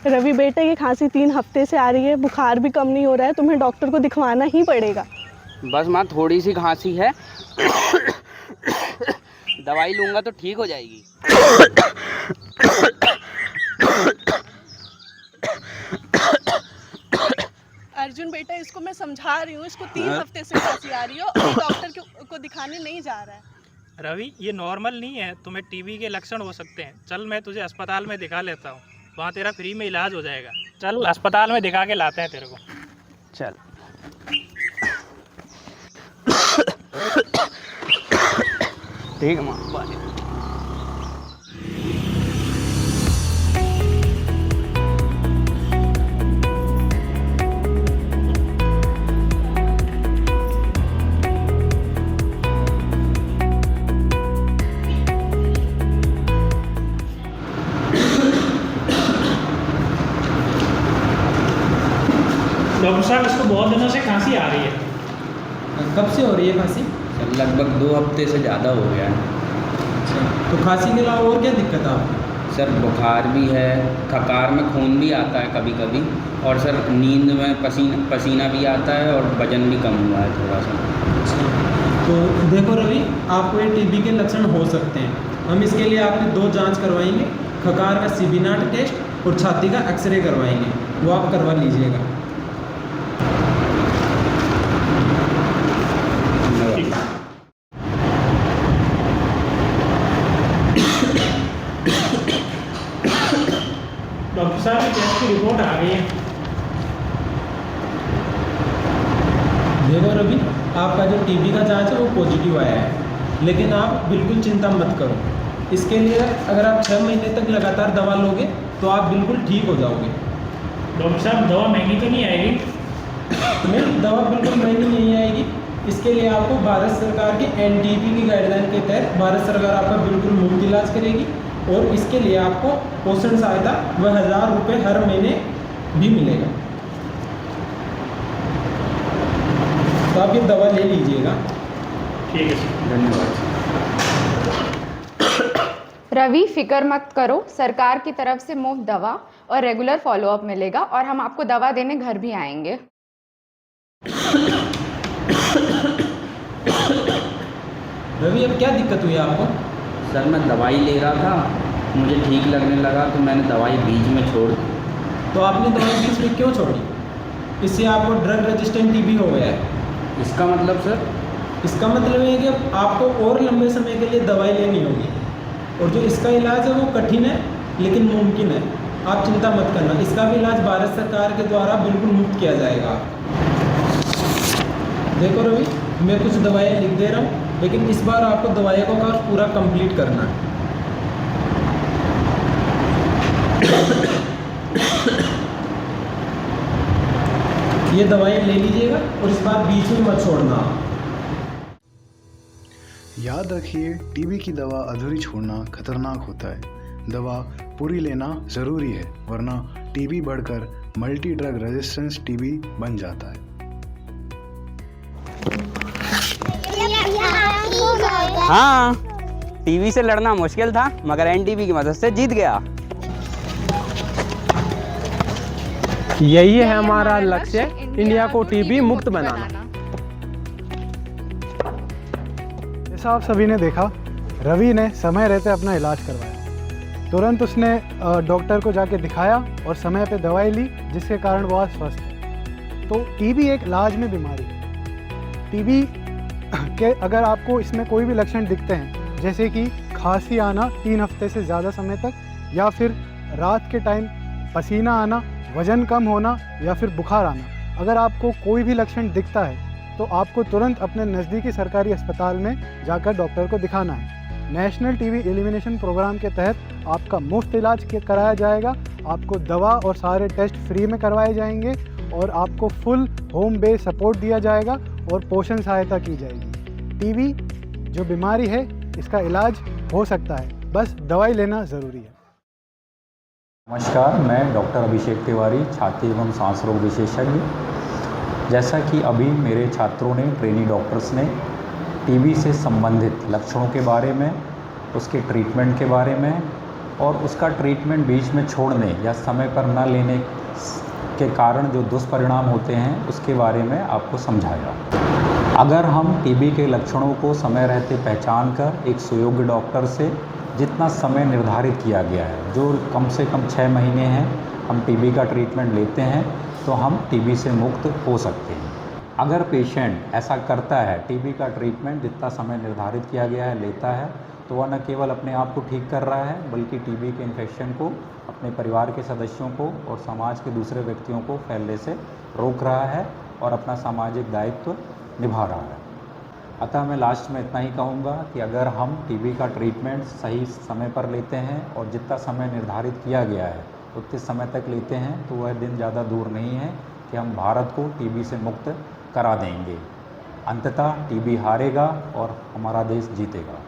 रवि बेटा, ये खांसी 3 हफ्ते से आ रही है, बुखार भी कम नहीं हो रहा है, तुम्हें डॉक्टर को दिखवाना ही पड़ेगा। बस माँ थोड़ी सी खांसी है, दवाई लूँगा तो ठीक हो जाएगी। अर्जुन बेटा, इसको मैं समझा रही हूँ, इसको 3 हफ्ते से खांसी आ रही है और ये डॉक्टर को दिखाने नहीं जा रहा है। रवि, ये नॉर्मल नहीं है, तुम्हें टीबी के लक्षण हो सकते हैं। चल मैं तुझे अस्पताल में दिखा लेता हूँ, वहाँ तेरा फ्री में इलाज हो जाएगा। चल अस्पताल में दिखा के लाते हैं तेरे को। चल। ठीक है माँ, बाय। डॉक्टर साहब, इसको बहुत दिनों से खांसी आ रही है। कब से हो रही है खांसी? लगभग 2 हफ्ते से ज़्यादा हो गया है। अच्छा, तो खांसी के अलावा और क्या दिक्कत है आपको? सर बुखार भी है, खकार में खून भी आता है कभी कभी, और सर नींद में पसीना भी आता है और वजन भी कम हुआ है थोड़ा सा। अच्छा, तो देखो रवि, आपको ये टीबी के लक्षण हो सकते हैं। हम इसके लिए आपकी 2 जांच करवाएंगे, खकार का सीबीनाट टेस्ट और छाती का एक्सरे करवाएंगे, वो आप करवा लीजिएगा। डॉक्टर साहब, ये टेस्ट की रिपोर्ट आ गई है। देखो रवि, आपका जो टीबी का जांच है वो पॉजिटिव आया है, लेकिन आप बिल्कुल चिंता मत करो। इसके लिए अगर आप 6 महीने तक लगातार दवा लोगे तो आप बिल्कुल ठीक हो जाओगे। डॉक्टर साहब, दवा महंगी तो नहीं आएगी? नहीं, दवा बिल्कुल महंगी नहीं आएगी। इसके लिए आपको भारत सरकार के एनटीपी की गाइडलाइन के तहत भारत सरकार आपका बिल्कुल मुफ्त इलाज करेगी, और इसके लिए आपको पोषण सहायता व 1000 रुपये हर महीने भी मिलेगा। तो आप ये दवा ले लीजिएगा। ठीक है सर, धन्यवाद। रवि, फिक्र मत करो, सरकार की तरफ से मुफ्त दवा और रेगुलर फॉलोअप मिलेगा, और हम आपको दवा देने घर भी आएंगे। रवि, अब क्या दिक्कत हुई आपको? सर मैं दवाई ले रहा था, मुझे ठीक लगने लगा तो मैंने दवाई बीच में छोड़ दी। तो आपने दवाई बीच में क्यों छोड़ी? इससे आपको ड्रग रेजिस्टेंट टीबी हो गया है। इसका मतलब सर? इसका मतलब है कि आपको और लंबे समय के लिए दवाई लेनी होगी, और जो इसका इलाज है वो कठिन है लेकिन मुमकिन है। आप चिंता मत करना, इसका भी इलाज भारत सरकार के द्वारा बिल्कुल मुफ्त किया जाएगा। देखो रवि, मैं कुछ दवाइयाँ लिख दे रहा हूँ, लेकिन इस बार आपको दवाइयों का कोर्स पूरा कंप्लीट करना है। ये दवाइयाँ ले लीजिएगा और इस बार बीच में मत छोड़ना। याद रखिए, टीबी की दवा अधूरी छोड़ना खतरनाक होता है। दवा पूरी लेना ज़रूरी है, वरना टीबी बढ़कर मल्टी ड्रग रेजिस्टेंस टीबी बन जाता है। हाँ, टीबी से लड़ना मुश्किल था, मगर एनटीबी की मदद से जीत गया। यही है हमारा लक्ष्य, इंडिया को टीबी मुक्त बनाना। जैसा आप सभी ने देखा, रवि ने समय रहते अपना इलाज करवाया। तुरंत उसने डॉक्टर को जाके दिखाया और समय पे दवाई ली, जिसके कारण वो आज स्वस्थ है। तो टीबी एक लाज़मी बीमारी है। टीबी के अगर आपको इसमें कोई भी लक्षण दिखते हैं, जैसे कि खांसी आना 3 हफ्ते से ज़्यादा समय तक, या फिर रात के टाइम पसीना आना, वज़न कम होना, या फिर बुखार आना, अगर आपको कोई भी लक्षण दिखता है तो आपको तुरंत अपने नज़दीकी सरकारी अस्पताल में जाकर डॉक्टर को दिखाना है। नेशनल टीबी एलिमिनेशन प्रोग्राम के तहत आपका मुफ्त इलाज कराया जाएगा, आपको दवा और सारे टेस्ट फ्री में करवाए जाएंगे, और आपको फुल होम बेस्ड सपोर्ट दिया जाएगा और पोषण सहायता की जाएगी। टीबी जो बीमारी है, इसका इलाज हो सकता है, बस दवाई लेना ज़रूरी है। नमस्कार, मैं डॉक्टर अभिषेक तिवारी, छाती एवं सांस रोग विशेषज्ञ। जैसा कि अभी मेरे छात्रों ने, ट्रेनी डॉक्टर्स ने टीबी से संबंधित लक्षणों के बारे में, उसके ट्रीटमेंट के बारे में और उसका ट्रीटमेंट बीच में छोड़ने या समय पर न लेने के कारण जो दुष्परिणाम होते हैं उसके बारे में आपको समझाया। अगर हम टीबी के लक्षणों को समय रहते पहचान कर एक सुयोग्य डॉक्टर से जितना समय निर्धारित किया गया है, जो कम से कम 6 महीने हैं, हम टीबी का ट्रीटमेंट लेते हैं तो हम टीबी से मुक्त हो सकते हैं। अगर पेशेंट ऐसा करता है, टीबी का ट्रीटमेंट जितना समय निर्धारित किया गया है लेता है, तो वह न केवल अपने आप को ठीक कर रहा है बल्कि टीबी के इन्फेक्शन को अपने परिवार के सदस्यों को और समाज के दूसरे व्यक्तियों को फैलने से रोक रहा है और अपना सामाजिक दायित्व निभा रहा है। अतः मैं लास्ट में इतना ही कहूँगा कि अगर हम टीबी का ट्रीटमेंट सही समय पर लेते हैं और जितना समय निर्धारित किया गया है उतने समय तक लेते हैं तो वह दिन ज़्यादा दूर नहीं है कि हम भारत को टीबी से मुक्त करा देंगे। अंततः टीबी हारेगा और हमारा देश जीतेगा।